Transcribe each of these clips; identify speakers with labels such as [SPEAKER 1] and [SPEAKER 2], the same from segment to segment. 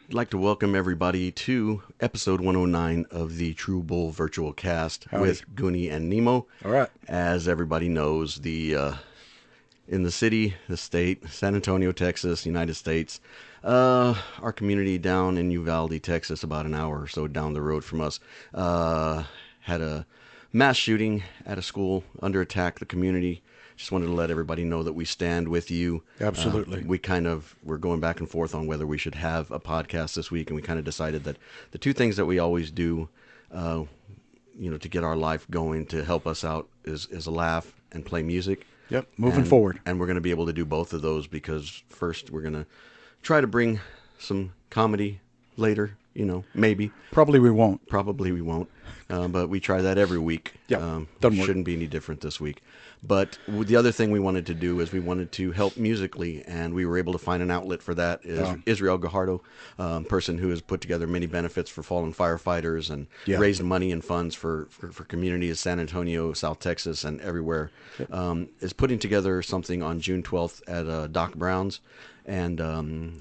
[SPEAKER 1] I'd like to welcome everybody to episode 109 of the TruBul Virtual Cast
[SPEAKER 2] Howdy.
[SPEAKER 1] with Goonie and Nemo.
[SPEAKER 2] All right.
[SPEAKER 1] As everybody knows, in the city, the state, San Antonio, Texas, United States, our community down in Uvalde, Texas, about an hour or so down the road from us, had a mass shooting at a school, under attack the community. Just wanted to let everybody know that we stand with you.
[SPEAKER 2] Absolutely.
[SPEAKER 1] We're going back and forth on whether we should have a podcast this week, and we kind of decided that the two things that we always do, to get our life going, to help us out, is a laugh and play music.
[SPEAKER 2] Yep. Moving forward.
[SPEAKER 1] And we're going to be able to do both of those because first we're going to try to bring some comedy later, maybe.
[SPEAKER 2] Probably we won't.
[SPEAKER 1] Probably we won't. But we try that every week.
[SPEAKER 2] Yeah, doesn't work.
[SPEAKER 1] Shouldn't be any different this week. But the other thing we wanted to do is we wanted to help musically, and we were able to find an outlet for that. Israel Gajardo, person who has put together many benefits for fallen firefighters and raised money and funds for communities, San Antonio, South Texas, and everywhere, is putting together something on June 12th at Doc Brown's. And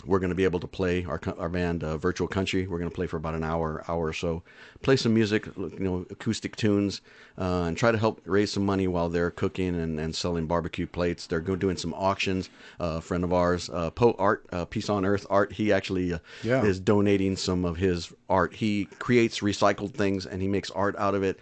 [SPEAKER 1] we're going to be able to play our band, Virtual Country. We're going to play for about an hour or so, play some music, acoustic tunes, and try to help raise some money while they're cooking and selling barbecue plates. They're doing some auctions. A friend of ours, Poe Art, Peace on Earth Art, he actually is donating some of his art. He creates recycled things, and he makes art out of it.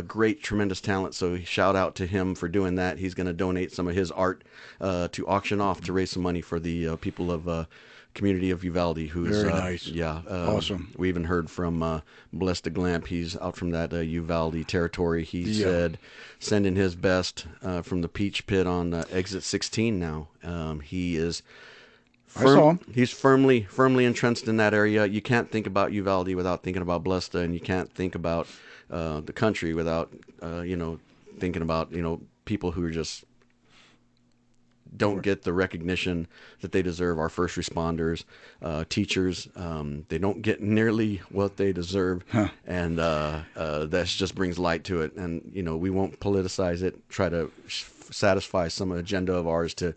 [SPEAKER 1] Great, tremendous talent. So shout out to him for doing that. He's going to donate some of his art to auction off to raise some money for the people of community of Uvalde. Who's
[SPEAKER 2] very nice. Awesome.
[SPEAKER 1] We even heard from Blessed Glamp. He's out from that Uvalde territory. He said sending his best from the Peach Pit on exit 16 now. He is
[SPEAKER 2] I saw him.
[SPEAKER 1] He's firmly entrenched in that area. You can't think about Uvalde without thinking about Blessed, and you can't think about the country without thinking about people who are just don't get the recognition that they deserve. Our first responders, teachers, they don't get nearly what they deserve. And that just brings light to it. And, we won't politicize it, try to satisfy some agenda of ours to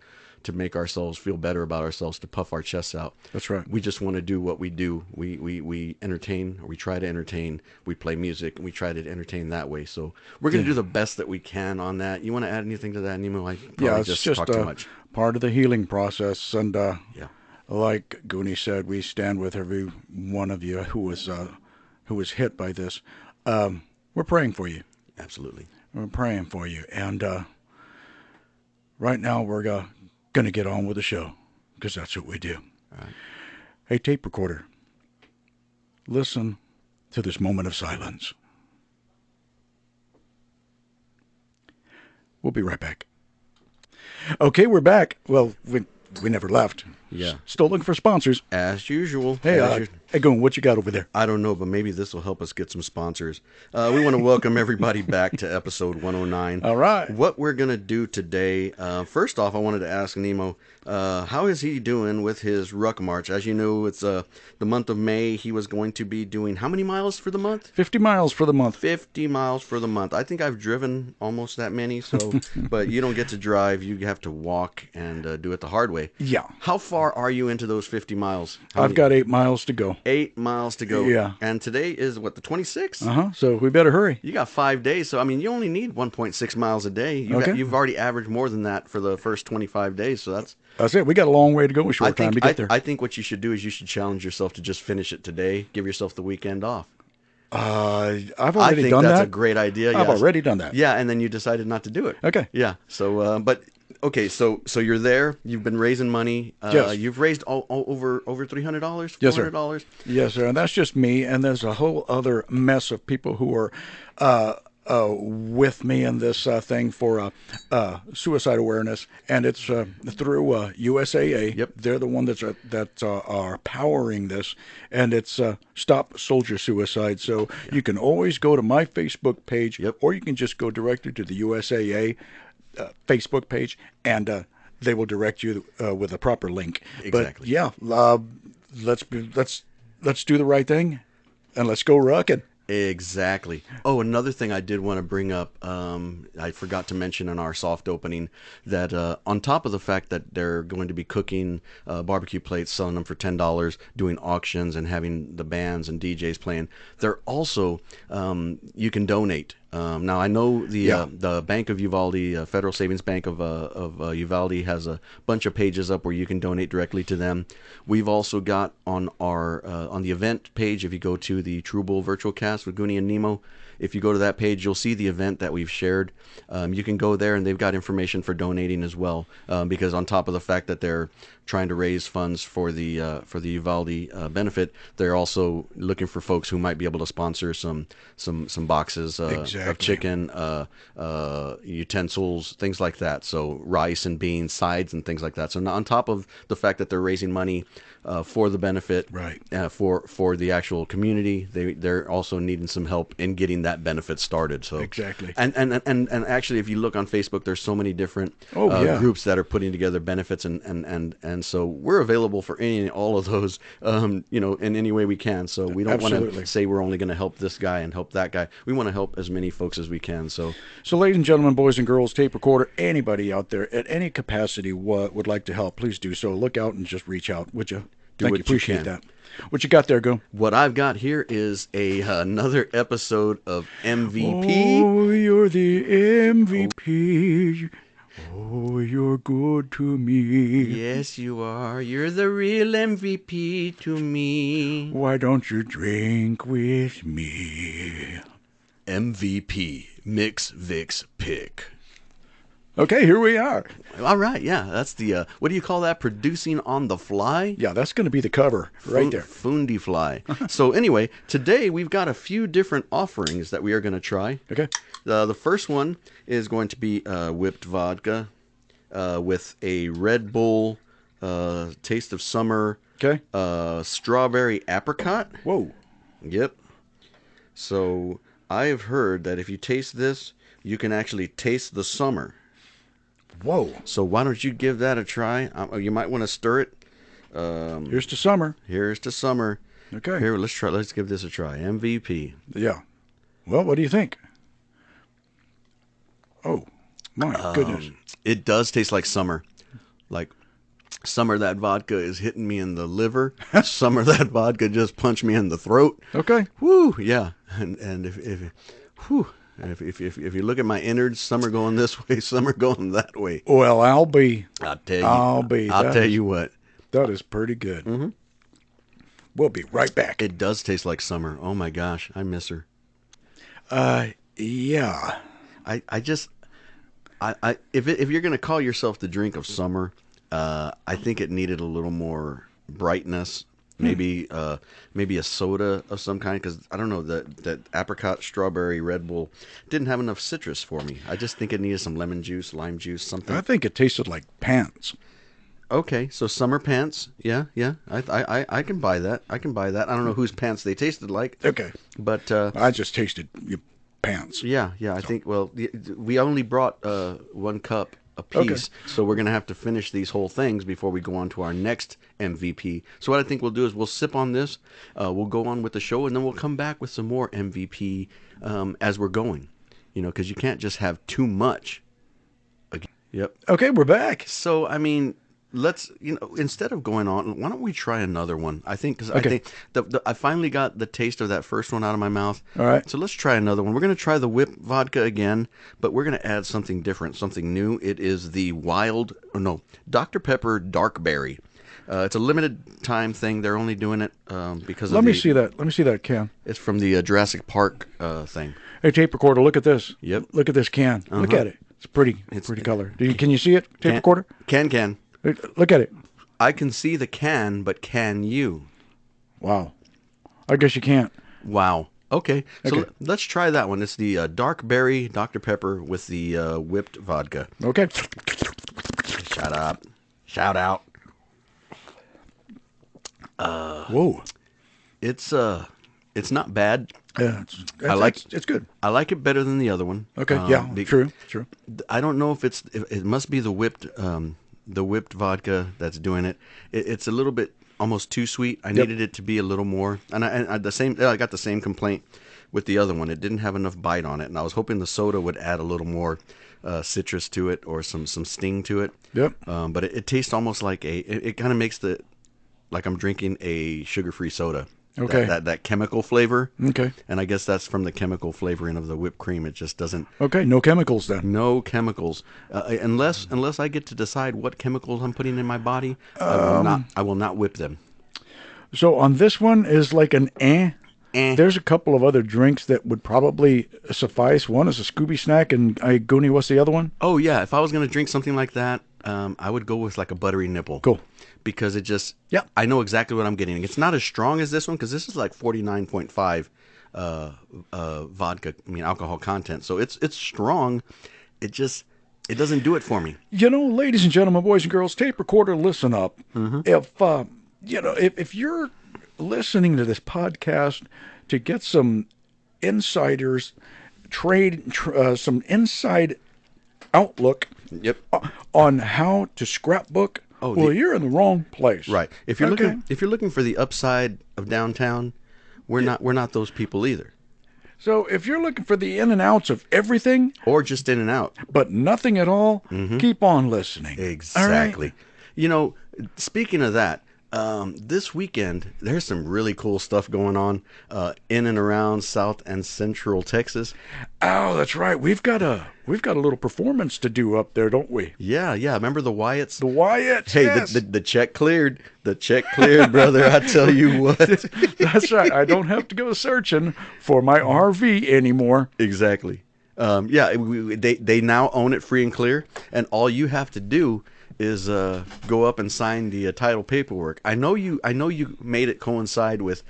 [SPEAKER 1] make ourselves feel better about ourselves, to puff our chests out.
[SPEAKER 2] That's right.
[SPEAKER 1] We just want to do what we do. We entertain, or we try to entertain. We play music, and we try to entertain that way. So we're going to do the best that we can on that. You want to add anything to that, Nemo? I probably
[SPEAKER 2] it's just
[SPEAKER 1] talked too much.
[SPEAKER 2] Part of the healing process. And like Goonie said, we stand with every one of you who was hit by this. We're praying for you.
[SPEAKER 1] Absolutely.
[SPEAKER 2] We're praying for you. And right now we're going to get on with the show, because that's what we do.
[SPEAKER 1] All right.
[SPEAKER 2] Hey, tape recorder, listen to this moment of silence. We'll be right back. Okay, we're back. Well, we never left.
[SPEAKER 1] Yeah.
[SPEAKER 2] Still looking for sponsors.
[SPEAKER 1] As usual.
[SPEAKER 2] Hey, Goon, what you got over there?
[SPEAKER 1] I don't know, but maybe this will help us get some sponsors. We want to welcome everybody back to episode 109.
[SPEAKER 2] All right.
[SPEAKER 1] What we're going to do today, first off, I wanted to ask Nemo, how is he doing with his ruck march? As you know, it's the month of May. He was going to be doing how many miles for the month?
[SPEAKER 2] 50 miles for the month.
[SPEAKER 1] 50 miles for the month. I think I've driven almost that many, so but you don't get to drive. You have to walk and do it the hard way.
[SPEAKER 2] Yeah.
[SPEAKER 1] How far are you into those 50 miles?
[SPEAKER 2] I've got 8 miles to go.
[SPEAKER 1] 8 miles to go.
[SPEAKER 2] Yeah.
[SPEAKER 1] And today is, the 26th?
[SPEAKER 2] So we better hurry.
[SPEAKER 1] You got 5 days, so, you only need 1.6 miles a day. You've already averaged more than that for the first 25 days, so
[SPEAKER 2] that's it. We got a long way to go, a short time to get there.
[SPEAKER 1] I think what you should do is you should challenge yourself to just finish it today. Give yourself the weekend off.
[SPEAKER 2] I've already done that.
[SPEAKER 1] I think that's a great idea.
[SPEAKER 2] I've already done that.
[SPEAKER 1] Yeah, and then you decided not to do it.
[SPEAKER 2] Okay.
[SPEAKER 1] Yeah, so, but... Okay, so you're there. You've been raising money.
[SPEAKER 2] Yes.
[SPEAKER 1] You've raised over $300.
[SPEAKER 2] Yes, sir.
[SPEAKER 1] $400.
[SPEAKER 2] Yes, sir. And that's just me. And there's a whole other mess of people who are with me in this thing for suicide awareness, and it's through USAA.
[SPEAKER 1] Yep.
[SPEAKER 2] They're the one that are powering this, and it's Stop Soldier Suicide. So you can always go to my Facebook page, or you can just go directly to the USAA Facebook page, and they will direct you with a proper link.
[SPEAKER 1] Exactly.
[SPEAKER 2] But let's do the right thing, and let's go rockin'.
[SPEAKER 1] Exactly. Oh, another thing I did want to bring up, I forgot to mention in our soft opening that on top of the fact that they're going to be cooking barbecue plates, selling them for $10, doing auctions, and having the bands and DJs playing, they're also you can donate. Now I know
[SPEAKER 2] Yeah.
[SPEAKER 1] the Bank of Uvalde, Federal Savings Bank of Uvalde, has a bunch of pages up where you can donate directly to them. We've also got on our on the event page, if you go to the TruBul virtual cast with Goonie and Nemo, if you go to that page, you'll see the event that we've shared. You can go there, and they've got information for donating as well. Because on top of the fact that they're trying to raise funds for the Uvalde benefit, they're also looking for folks who might be able to sponsor some boxes
[SPEAKER 2] Exactly.
[SPEAKER 1] of chicken, utensils, things like that. So rice and beans, sides, and things like that. So on top of the fact that they're raising money for the benefit,
[SPEAKER 2] Right.
[SPEAKER 1] For the actual community, they're also needing some help in getting that benefit started. So
[SPEAKER 2] Exactly.
[SPEAKER 1] and actually, if you look on Facebook, there's so many different
[SPEAKER 2] Oh, yeah.
[SPEAKER 1] groups that are putting together benefits, and so we're available for any and all of those, in any way we can. So we don't want
[SPEAKER 2] Absolutely.
[SPEAKER 1] to say we're only going to help this guy and help that guy. We want to help as many folks as we can. So
[SPEAKER 2] Ladies and gentlemen, boys and girls, tape recorder, anybody out there at any capacity would like to help, please do so. Look out and just reach out, would you? Thank
[SPEAKER 1] what
[SPEAKER 2] you.
[SPEAKER 1] you
[SPEAKER 2] Appreciate
[SPEAKER 1] can.
[SPEAKER 2] that. What you got there, Go?
[SPEAKER 1] what I've got here is another episode of MVP.
[SPEAKER 2] Oh, you're the MVP. Oh, you're good to me.
[SPEAKER 1] Yes, you are. You're the real MVP to me.
[SPEAKER 2] Why don't you drink with me?
[SPEAKER 1] MVP Mix Vix Pick.
[SPEAKER 2] Okay, here we are.
[SPEAKER 1] All right, yeah, that's the what do you call that? Producing on the fly.
[SPEAKER 2] Yeah, that's going to be the cover right there.
[SPEAKER 1] Fundi fly. So anyway, today we've got a few different offerings that we are going to try.
[SPEAKER 2] Okay.
[SPEAKER 1] The first one is going to be whipped vodka with a Red Bull Taste of Summer
[SPEAKER 2] Okay.
[SPEAKER 1] strawberry apricot.
[SPEAKER 2] Whoa.
[SPEAKER 1] Yep. So I have heard that if you taste this, you can actually taste the summer.
[SPEAKER 2] Whoa.
[SPEAKER 1] So why don't you give that a try? You might want to stir it.
[SPEAKER 2] Here's to summer.
[SPEAKER 1] Here's to summer.
[SPEAKER 2] Okay.
[SPEAKER 1] Here, let's try. Let's give this a try. MVP.
[SPEAKER 2] Yeah. Well, what do you think? Oh, my goodness.
[SPEAKER 1] It does taste like summer. Like summer, that vodka is hitting me in the liver. Summer, that vodka just punched me in the throat.
[SPEAKER 2] Okay.
[SPEAKER 1] Woo, yeah. And if you look at my innards, some are going this way, some are going that way.
[SPEAKER 2] Well,
[SPEAKER 1] I'll tell you what.
[SPEAKER 2] That is pretty good. Mm-hmm. We'll be right back.
[SPEAKER 1] It does taste like summer. Oh my gosh, I miss her.
[SPEAKER 2] Yeah.
[SPEAKER 1] If you're gonna call yourself the drink of summer, I think it needed a little more brightness. Maybe a soda of some kind, because I don't know, that apricot strawberry Red Bull didn't have enough citrus for me. I just think it needed some lemon juice, lime juice, something.
[SPEAKER 2] I think it tasted like pants.
[SPEAKER 1] Okay, so summer pants, yeah. I can buy that. I don't know whose pants they tasted like.
[SPEAKER 2] Okay.
[SPEAKER 1] But
[SPEAKER 2] I just tasted your pants.
[SPEAKER 1] yeah. I think we only brought 1 cup a piece, so we're gonna have to finish these whole things before we go on to our next MVP. So what I think we'll do is we'll sip on this, we'll go on with the show, and then we'll come back with some more MVP as we're going. Because you can't just have too much. Yep.
[SPEAKER 2] Okay, we're back.
[SPEAKER 1] So I mean, let's instead of going on, why don't we try another one? I think because
[SPEAKER 2] Okay.
[SPEAKER 1] I think I finally got the taste of that first one out of my mouth.
[SPEAKER 2] All right.
[SPEAKER 1] So let's try another one. We're going to try the whipped vodka again, but we're going to add something different, something new. It is the Dr. Pepper Dark Berry. It's a limited time thing. They're only doing it because
[SPEAKER 2] Let me see that. Let me see that can.
[SPEAKER 1] It's from the Jurassic Park thing.
[SPEAKER 2] Hey, tape recorder, look at this.
[SPEAKER 1] Yep.
[SPEAKER 2] Look at this can. Look at it. It's pretty. It's pretty color. Can you see it, tape recorder?
[SPEAKER 1] Can.
[SPEAKER 2] Look at it.
[SPEAKER 1] I can see the can, but can you?
[SPEAKER 2] Wow. I guess you can't.
[SPEAKER 1] Wow. Okay. So
[SPEAKER 2] Okay.
[SPEAKER 1] let's try that one. It's the Dark Berry Dr. Pepper with the whipped vodka.
[SPEAKER 2] Okay.
[SPEAKER 1] Shut up. Shout out.
[SPEAKER 2] Whoa.
[SPEAKER 1] It's not bad.
[SPEAKER 2] Yeah, it's good.
[SPEAKER 1] I like it better than the other one.
[SPEAKER 2] Okay. Yeah. True.
[SPEAKER 1] I don't know if it must be the whipped vodka that's doing it. It's a little bit almost too sweet. I needed it to be a little more. And I got the same complaint with the other one. It didn't have enough bite on it, and I was hoping the soda would add a little more citrus to it or some sting to it.
[SPEAKER 2] Yep.
[SPEAKER 1] But it tastes almost like it kind of makes like I'm drinking a sugar-free soda.
[SPEAKER 2] Okay.
[SPEAKER 1] That chemical flavor.
[SPEAKER 2] Okay.
[SPEAKER 1] And I guess that's from the chemical flavoring of the whipped cream. It just doesn't.
[SPEAKER 2] Okay. No chemicals then.
[SPEAKER 1] No chemicals. Unless I get to decide what chemicals I'm putting in my body, I will not whip them.
[SPEAKER 2] So on this one is like an There's a couple of other drinks that would probably suffice. One is a Scooby snack, and Goonie, what's the other one?
[SPEAKER 1] Oh yeah, if I was going to drink something like that, I would go with like a buttery nipple.
[SPEAKER 2] Cool.
[SPEAKER 1] Because it just, I know exactly what I'm getting. It's not as strong as this one because this is like 49.5 vodka, alcohol content. So it's strong. It doesn't do it for me.
[SPEAKER 2] Ladies and gentlemen, boys and girls, tape recorder, listen up.
[SPEAKER 1] Mm-hmm.
[SPEAKER 2] If you're listening to this podcast to get some insiders, some inside outlook on how to scrapbook, you're in the wrong place.
[SPEAKER 1] Right. If you're looking for the upside of downtown, we're not those people either.
[SPEAKER 2] So if you're looking for the in and outs of everything,
[SPEAKER 1] or just in and out,
[SPEAKER 2] but nothing at all, keep on listening.
[SPEAKER 1] Exactly. All right? Speaking of that, this weekend there's some really cool stuff going on in and around South and Central Texas.
[SPEAKER 2] Oh, that's right. We've got a little performance to do up there, don't we?
[SPEAKER 1] Yeah. Remember the Wyatts?
[SPEAKER 2] The Wyatts.
[SPEAKER 1] Hey,
[SPEAKER 2] yes.
[SPEAKER 1] the check cleared. The check cleared, brother. I tell you what.
[SPEAKER 2] That's right. I don't have to go searching for my RV anymore.
[SPEAKER 1] Exactly. They now own it free and clear, and all you have to do is go up and sign the title paperwork. I know you made it coincide with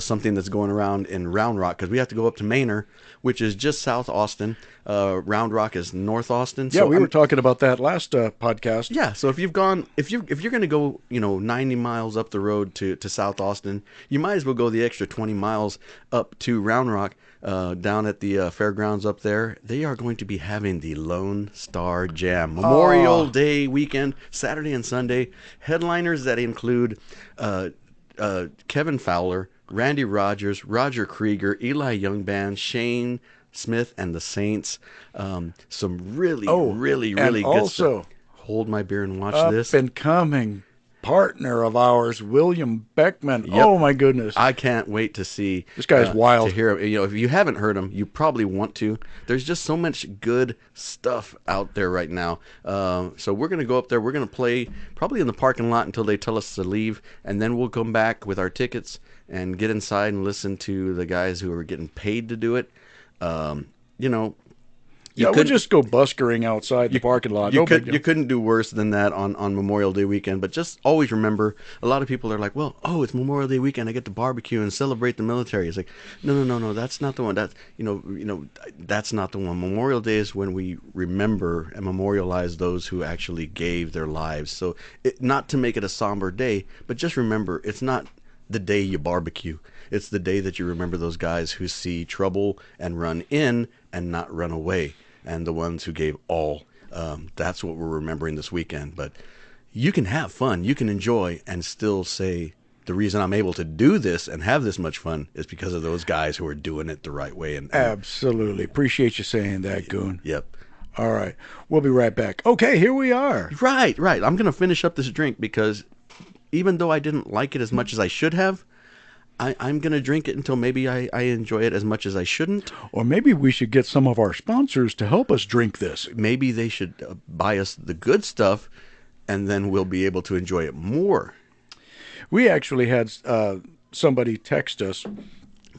[SPEAKER 1] something that's going around in Round Rock, because we have to go up to Manor, which is just South Austin. Round Rock is North Austin.
[SPEAKER 2] Yeah, so we were talking about that last podcast.
[SPEAKER 1] Yeah, so if you're going to go 90 miles up the road to South Austin, you might as well go the extra 20 miles up to Round Rock. Down at the fairgrounds up there, they are going to be having the Lone Star Jam Memorial Day weekend, Saturday and Sunday. Headliners that include Kevin Fowler, Randy Rogers, Roger Krieger, Eli Young Band, Shane Smith and the Saints. Some really good stuff. Hold my beer and watch this.
[SPEAKER 2] Up and coming partner of ours, William Beckman. Yep. Oh my goodness!
[SPEAKER 1] I can't wait to see
[SPEAKER 2] this guy's wild.
[SPEAKER 1] To hear him. If you haven't heard him, you probably want to. There's just so much good stuff out there right now. So we're gonna go up there. We're gonna play probably in the parking lot until they tell us to leave, and then we'll come back with our tickets and get inside and listen to the guys who are getting paid to do it.
[SPEAKER 2] We'll just go buskering outside the parking lot.
[SPEAKER 1] You couldn't do worse than that on Memorial Day weekend. But just always remember, a lot of people are like, well, it's Memorial Day weekend. I get to barbecue and celebrate the military. It's like, no, that's not the one. That's that's not the one. Memorial Day is when we remember and memorialize those who actually gave their lives. So not to make it a somber day, but just remember, it's not the day you barbecue. It's the day that you remember those guys who see trouble and run in and not run away, and the ones who gave all. That's what we're remembering this weekend. But you can have fun, you can enjoy, and still say, the reason I'm able to do this and have this much fun is because of those guys who are doing it the right way. And
[SPEAKER 2] absolutely. Appreciate you saying that, Goon.
[SPEAKER 1] Yep.
[SPEAKER 2] All right. We'll be right back. Okay, here we are.
[SPEAKER 1] Right. I'm going to finish up this drink because even though I didn't like it as much as I should have, I'm going to drink it until maybe I enjoy it as much as I shouldn't.
[SPEAKER 2] Or maybe we should get some of our sponsors to help us drink this.
[SPEAKER 1] Maybe they should buy us the good stuff, and then we'll be able to enjoy it more.
[SPEAKER 2] We actually had somebody text us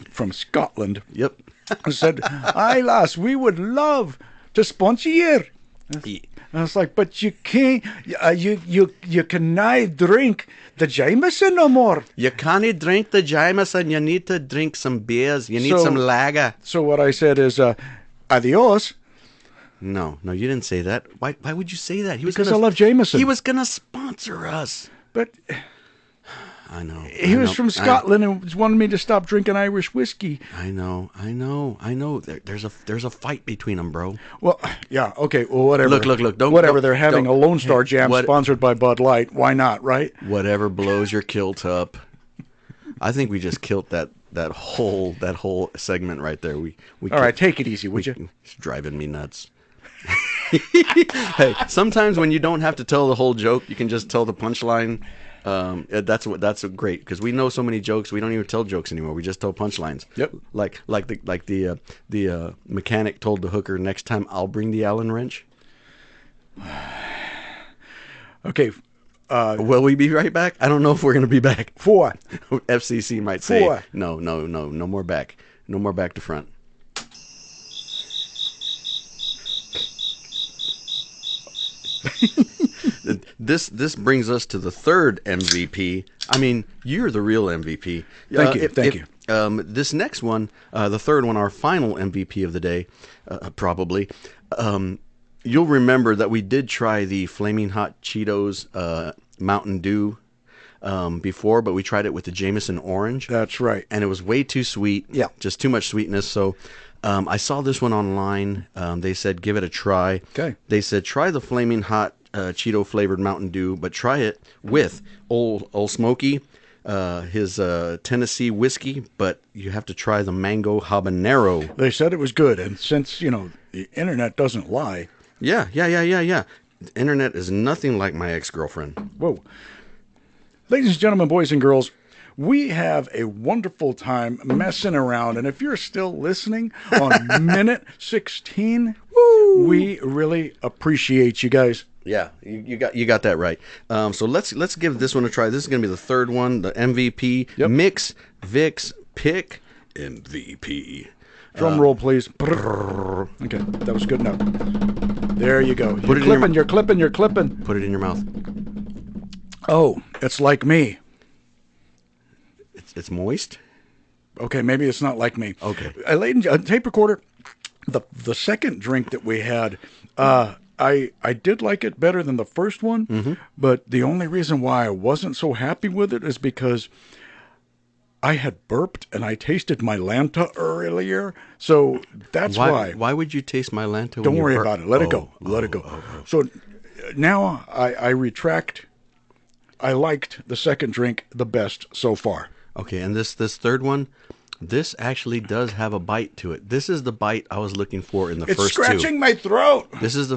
[SPEAKER 2] from Scotland.
[SPEAKER 1] Yep.
[SPEAKER 2] And said, "Aye, lass, we would love to sponsor you." And I was like, but you can't, you cannot drink the Jameson no more.
[SPEAKER 1] You can't drink the Jameson. You need to drink some beers. You need some lager.
[SPEAKER 2] So what I said is, adios.
[SPEAKER 1] No, you didn't say that. Why would you say that?
[SPEAKER 2] Because I love Jameson.
[SPEAKER 1] He was going to sponsor us.
[SPEAKER 2] But
[SPEAKER 1] I know.
[SPEAKER 2] He was from Scotland and wanted me to stop drinking Irish whiskey.
[SPEAKER 1] I know. There's a fight between them, bro.
[SPEAKER 2] Well, yeah, okay, well, whatever.
[SPEAKER 1] Look.
[SPEAKER 2] They're having a Lone Star Jam sponsored by Bud Light. Why not, right?
[SPEAKER 1] Whatever blows your kilt up. I think we just killed that whole segment right there.
[SPEAKER 2] All right, take it easy, would you?
[SPEAKER 1] It's driving me nuts. Hey, sometimes when you don't have to tell the whole joke, you can just tell the punchline. That's great, because we know so many jokes. We don't even tell jokes anymore. We just tell punchlines.
[SPEAKER 2] Yep.
[SPEAKER 1] Like the mechanic told the hooker, next time I'll bring the Allen wrench.
[SPEAKER 2] Okay.
[SPEAKER 1] Will we be right back? I don't know if we're going to be back.
[SPEAKER 2] For
[SPEAKER 1] FCC might say no more back. No more back to front. This brings us to the third MVP. I mean, you're the real MVP.
[SPEAKER 2] Thank you.
[SPEAKER 1] This next one, the third one, our final MVP of the day, probably. You'll remember that we did try the Flaming Hot Cheetos Mountain Dew before, but we tried it with the Jameson Orange.
[SPEAKER 2] That's right.
[SPEAKER 1] And it was way too sweet.
[SPEAKER 2] Yeah.
[SPEAKER 1] Just too much sweetness. So I saw this one online. They said, give it a try.
[SPEAKER 2] Okay.
[SPEAKER 1] They said, try the Flaming Hot Cheeto flavored Mountain Dew, but try it with Old Smoky, his Tennessee whiskey, but you have to try the mango habanero.
[SPEAKER 2] They said it was good, and since, the internet doesn't lie.
[SPEAKER 1] Yeah. The internet is nothing like my ex-girlfriend.
[SPEAKER 2] Whoa. Ladies and gentlemen, boys and girls, we have a wonderful time messing around, and if you're still listening on minute 16, we really appreciate you guys.
[SPEAKER 1] Yeah, you got that right. So let's give this one a try. This is going to be the third one, the MVP.
[SPEAKER 2] Yep.
[SPEAKER 1] Mix, Vicks, Pick, MVP.
[SPEAKER 2] Drum roll, please. Okay, that was good enough. There you go. You're clipping.
[SPEAKER 1] Put it in your mouth.
[SPEAKER 2] Oh, it's like me.
[SPEAKER 1] It's moist.
[SPEAKER 2] Okay, maybe it's not like me.
[SPEAKER 1] Okay.
[SPEAKER 2] Tape recorder. The second drink that we had, I did like it better than the first one, but the only reason why I wasn't so happy with it is because I had burped and I tasted my Lanta earlier, so that's why.
[SPEAKER 1] Why would you taste my Lanta?
[SPEAKER 2] Don't worry about it. Let it go. Let it go. So now I retract. I liked the second drink the best so far.
[SPEAKER 1] Okay, and this third one, this actually does have a bite to it. This is the bite I was looking for in the first two.
[SPEAKER 2] It's scratching my throat.
[SPEAKER 1] This is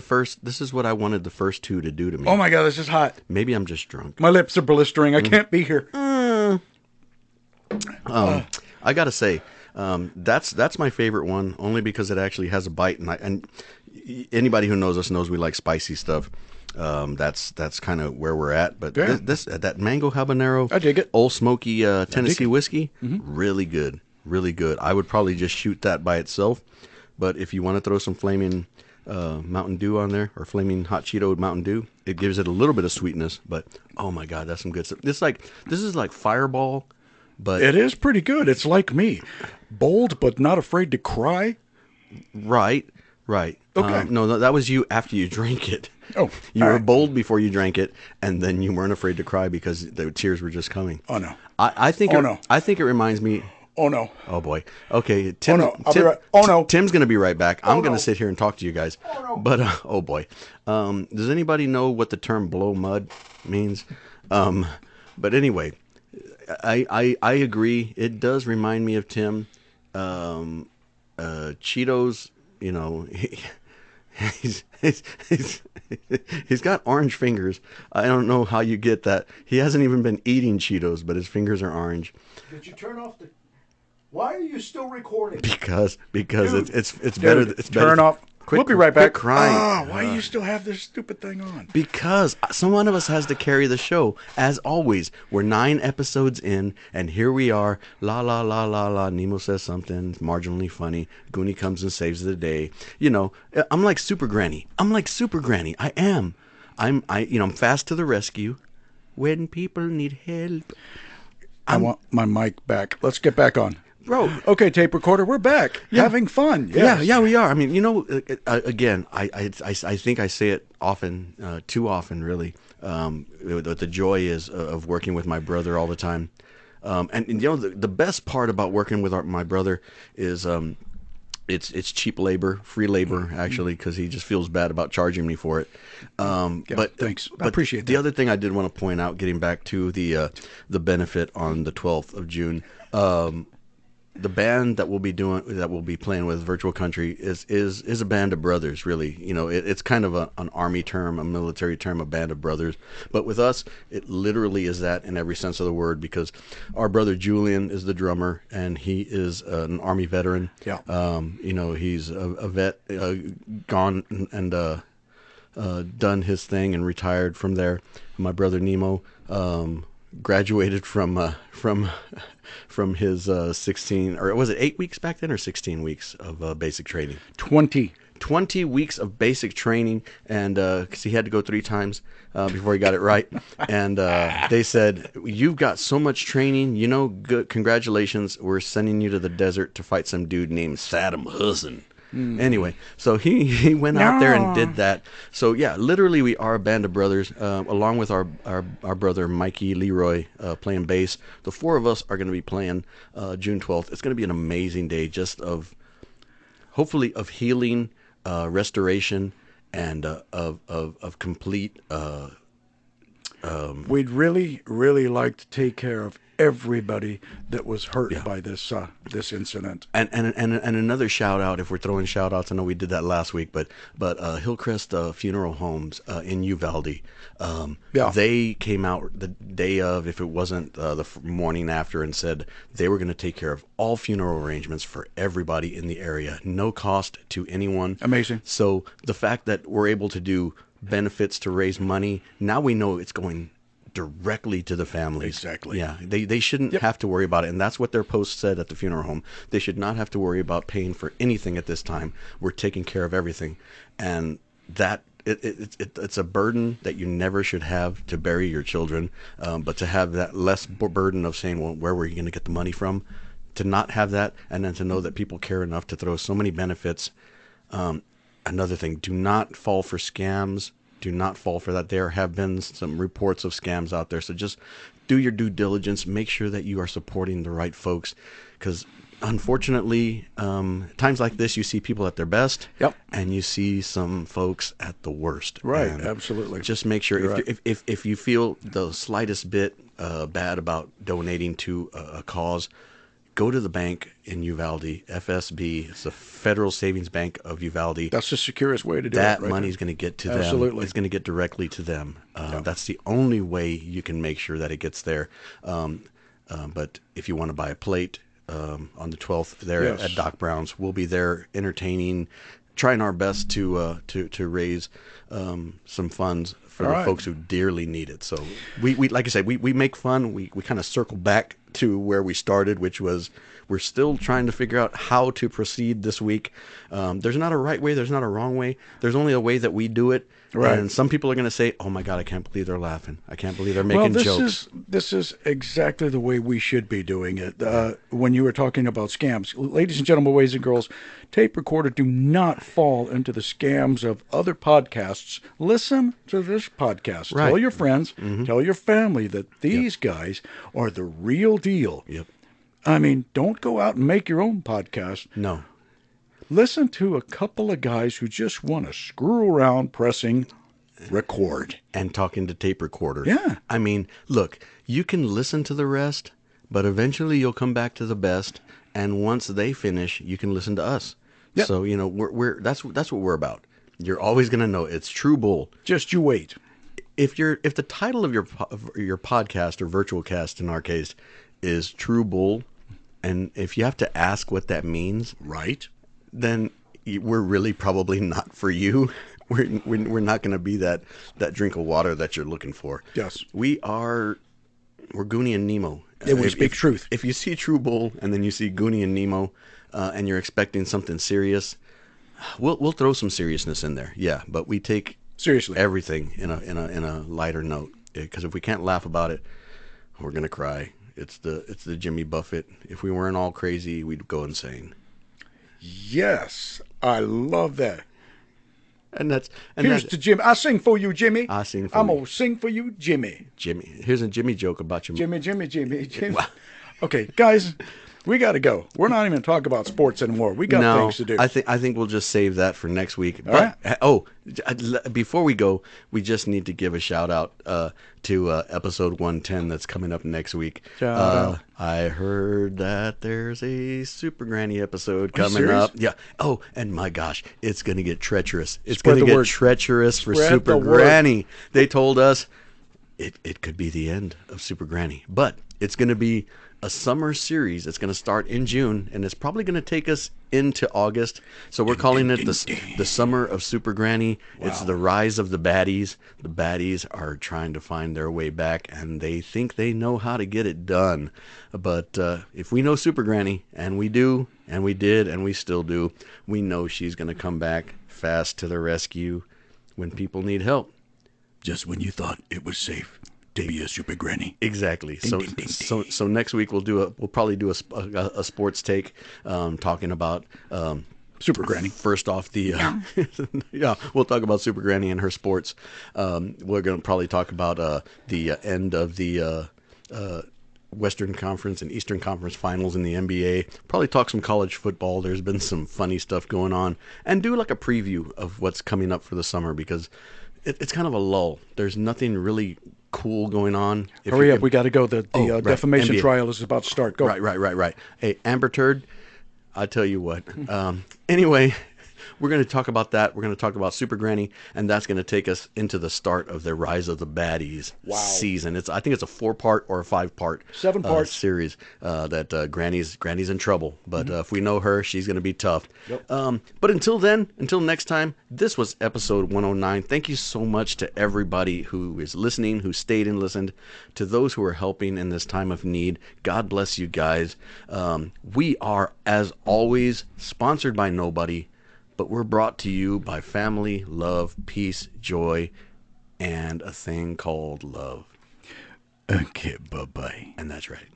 [SPEAKER 1] what I wanted the first two to do to me.
[SPEAKER 2] Oh my God, this is hot.
[SPEAKER 1] Maybe I'm just drunk.
[SPEAKER 2] My lips are blistering. I can't be here.
[SPEAKER 1] I gotta say, that's my favorite one, only because it actually has a bite, and anybody who knows us knows we like spicy stuff. That's kind of where we're at. But that mango habanero,
[SPEAKER 2] I dig it.
[SPEAKER 1] Old Smoky Tennessee whiskey, really good, really good. I would probably just shoot that by itself. But if you want to throw some flaming Mountain Dew on there, or flaming hot Cheeto Mountain Dew, it gives it a little bit of sweetness. But oh my God, that's some good stuff. This is like Fireball, but
[SPEAKER 2] it is pretty good. It's like me, bold but not afraid to cry.
[SPEAKER 1] Right. Okay. No, that was you after you drank it.
[SPEAKER 2] Oh,
[SPEAKER 1] you were bold before you drank it, and then you weren't afraid to cry because the tears were just coming.
[SPEAKER 2] Oh no!
[SPEAKER 1] I think it reminds me.
[SPEAKER 2] Oh no!
[SPEAKER 1] Oh boy! Okay, Tim.
[SPEAKER 2] Oh no! I'll be right. Oh no!
[SPEAKER 1] Tim's gonna be right back. I'm gonna sit here and talk to you guys.
[SPEAKER 2] Oh no!
[SPEAKER 1] But oh boy, does anybody know what the term "blow mud" means? But anyway, I agree. It does remind me of Tim. Cheetos. He's got orange fingers. I don't know how you get that. He hasn't even been eating Cheetos, but his fingers are orange.
[SPEAKER 2] Did you turn off the? Why are you still recording?
[SPEAKER 1] Because
[SPEAKER 2] Dude,
[SPEAKER 1] it's better. It's better.
[SPEAKER 2] Turn off. We'll be right back.
[SPEAKER 1] Quit crying.
[SPEAKER 2] Why do you still have this stupid thing on?
[SPEAKER 1] Because one of us has to carry the show. As always, we're 9 episodes in, and here we are. La la la la la. Nemo says something marginally funny. Goonie comes and saves the day. I'm like Super Granny. I am. I'm fast to the rescue when people need help.
[SPEAKER 2] I want my mic back. Let's get back on.
[SPEAKER 1] Bro.
[SPEAKER 2] Okay, tape recorder, we're back. Having fun. Yes.
[SPEAKER 1] Yeah, we are. I mean, again, I think I say it often, too often, really. What the joy is of working with my brother all the time. And the best part about working with my brother is it's cheap labor, free labor, actually, because he just feels bad about charging me for it. But
[SPEAKER 2] thanks. I
[SPEAKER 1] but
[SPEAKER 2] appreciate that.
[SPEAKER 1] The other thing I did want to point out, getting back to the benefit on the 12th of June, the band that we'll be playing with, Virtual Country, is a band of brothers. Really, it's kind of an army term, a military term, a band of brothers. But with us, it literally is that in every sense of the word, because our brother Julian is the drummer, and he is an army veteran.
[SPEAKER 2] Yeah.
[SPEAKER 1] He's a vet, gone and done his thing and retired from there. My brother Nemo graduated from his 16, or was it 8 weeks back then, or 16 weeks of basic training? 20 weeks of basic training, and because he had to go 3 times before he got it right. And they said, "You've got so much training, good, congratulations. We're sending you to the desert to fight some dude named Saddam Hussein." Anyway, so he went out there and did that. So yeah, literally we are a band of brothers, along with our brother Mikey Leroy playing bass. The 4 of us are going to be playing June 12th. It's going to be an amazing day, just hopefully of healing, restoration, and of complete.
[SPEAKER 2] We'd really, really like to take care of everybody that was hurt by this incident.
[SPEAKER 1] And another shout out, if we're throwing shout outs, I know we did that last week, but Hillcrest Funeral Homes in Uvalde, they came out the day of, if it wasn't the morning after, and said they were going to take care of all funeral arrangements for everybody in the area, no cost to anyone.
[SPEAKER 2] Amazing.
[SPEAKER 1] So the fact that we're able to do benefits to raise money, now we know it's going directly to the families.
[SPEAKER 2] Exactly.
[SPEAKER 1] Yeah, they shouldn't have to worry about it, and that's what their post said at the funeral home. They should not have to worry about paying for anything at this time. We're taking care of everything, and that it's a burden that you never should have, to bury your children, but to have that less burden of saying, well, where were you going to get the money from? To not have that, and then to know that people care enough to throw so many benefits. Another thing, do not fall for scams. Do not fall for that. There have been some reports of scams out there. So just do your due diligence. Make sure that you are supporting the right folks. Because unfortunately, times like this, you see people at their best.
[SPEAKER 2] Yep.
[SPEAKER 1] And you see some folks at the worst.
[SPEAKER 2] Right,
[SPEAKER 1] and
[SPEAKER 2] absolutely.
[SPEAKER 1] Just make sure, if you feel the slightest bit bad about donating to a cause, go to the bank in Uvalde, FSB. It's the Federal Savings Bank of Uvalde.
[SPEAKER 2] That's the securest way to do
[SPEAKER 1] that
[SPEAKER 2] it. That
[SPEAKER 1] money's going to get to them.
[SPEAKER 2] Absolutely.
[SPEAKER 1] It's going to get directly to them. That's the only way you can make sure that it gets there. But if you want to buy a plate on the 12th there at Doc Brown's, we'll be there entertaining, trying our best to raise some funds for the folks who dearly need it. So we like I said, we make fun. We kind of circle back to where we started, which was we're still trying to figure out how to proceed this week. There's not a right way. There's not a wrong way. There's only a way that we do it. Right. And some people are going to say, "Oh my God, I can't believe they're laughing. I can't believe they're making jokes."
[SPEAKER 2] This is exactly the way we should be doing it. When you were talking about scams, ladies and gentlemen, boys and girls, tape recorder, do not fall into the scams of other podcasts. Listen to this podcast. Right. Tell your friends, tell your family that these guys are the real deal.
[SPEAKER 1] Yep.
[SPEAKER 2] I mean, don't go out and make your own podcast.
[SPEAKER 1] No.
[SPEAKER 2] Listen to a couple of guys who just want to screw around pressing record.
[SPEAKER 1] And talking to tape recorder.
[SPEAKER 2] Yeah.
[SPEAKER 1] I mean, look, you can listen to the rest, but eventually you'll come back to the best. And once they finish, you can listen to us. Yep. So, that's what we're about. You're always going to know it's TruBul.
[SPEAKER 2] Just you wait.
[SPEAKER 1] If the title of your podcast, or virtual cast in our case, is TruBul, and if you have to ask what that means,
[SPEAKER 2] right, then
[SPEAKER 1] we're really probably not for you. We're not going to be that drink of water that you're looking for.
[SPEAKER 2] Yes,
[SPEAKER 1] we're Goonie and Nemo.
[SPEAKER 2] We speak truth.
[SPEAKER 1] If you see TruBul and then you see Goonie and Nemo, and you're expecting something serious, we'll throw some seriousness in there. Yeah, but we take
[SPEAKER 2] seriously everything
[SPEAKER 1] in a lighter note, because if we can't laugh about it, we're gonna cry. It's the Jimmy Buffett. If we weren't all crazy, we'd go insane.
[SPEAKER 2] Yes, I love that.
[SPEAKER 1] And that's
[SPEAKER 2] Here's to Jimmy. I sing for you, Jimmy.
[SPEAKER 1] I sing for
[SPEAKER 2] I'm
[SPEAKER 1] you.
[SPEAKER 2] gonna sing for you, Jimmy.
[SPEAKER 1] Jimmy. Here's a Jimmy joke about you.
[SPEAKER 2] Jimmy, Jimmy, Jimmy, Jimmy. Okay, guys, we got to go. We're not even talking about sports anymore. We got things to do.
[SPEAKER 1] I think we'll just save that for next week.
[SPEAKER 2] All
[SPEAKER 1] But before we go, we just need to give a shout out to episode 110 that's coming up next week.
[SPEAKER 2] Shout out.
[SPEAKER 1] I heard that there's a Super Granny episode coming
[SPEAKER 2] serious?
[SPEAKER 1] up. Yeah. Oh, and my gosh, it's going to get treacherous. It's
[SPEAKER 2] Spread
[SPEAKER 1] going to
[SPEAKER 2] the
[SPEAKER 1] get
[SPEAKER 2] word.
[SPEAKER 1] treacherous for
[SPEAKER 2] Spread
[SPEAKER 1] Super
[SPEAKER 2] the word.
[SPEAKER 1] Granny. They told us it could be the end of Super Granny, but it's going to be a summer series. It's going to start in June, and it's probably going to take us into August. So we're calling it the summer of Super Granny.
[SPEAKER 2] Wow.
[SPEAKER 1] It's the rise of the baddies. The baddies are trying to find their way back, and they think they know how to get it done. But if we know Super Granny, and we do, and we did, and we still do, we know she's going to come back fast to the rescue when people need help.
[SPEAKER 2] Just when you thought it was safe to be a Super Granny.
[SPEAKER 1] Exactly.
[SPEAKER 2] Ding,
[SPEAKER 1] So,
[SPEAKER 2] ding, ding,
[SPEAKER 1] so next week we'll probably do a sports take, talking about
[SPEAKER 2] Super Granny.
[SPEAKER 1] first off the yeah, we'll talk about Super Granny and her sports. We're going to probably talk about the end of the Western Conference and Eastern Conference finals in the NBA. Probably talk some college football. There's been some funny stuff going on, and do like a preview of what's coming up for the summer, because it's kind of a lull. There's nothing really cool going on.
[SPEAKER 2] Hurry up, we got to go. The
[SPEAKER 1] right,
[SPEAKER 2] defamation
[SPEAKER 1] NBA.
[SPEAKER 2] trial is about to start. Go.
[SPEAKER 1] Right. Hey, Amber Turd, I tell you what. Anyway, we're going to talk about that. We're going to talk about Super Granny, and that's going to take us into the start of the Rise of the Baddies season. I think it's a 4-part or a 5-part
[SPEAKER 2] 7-part
[SPEAKER 1] series that Granny's in trouble. But if we know her, she's going to be tough.
[SPEAKER 2] Yep.
[SPEAKER 1] But until next time, this was episode 109. Thank you so much to everybody who is listening, who stayed and listened, to those who are helping in this time of need. God bless you guys. We are, as always, sponsored by nobody, but we're brought to you by family, love, peace, joy, and a thing called love.
[SPEAKER 2] Okay, bye-bye.
[SPEAKER 1] And that's right.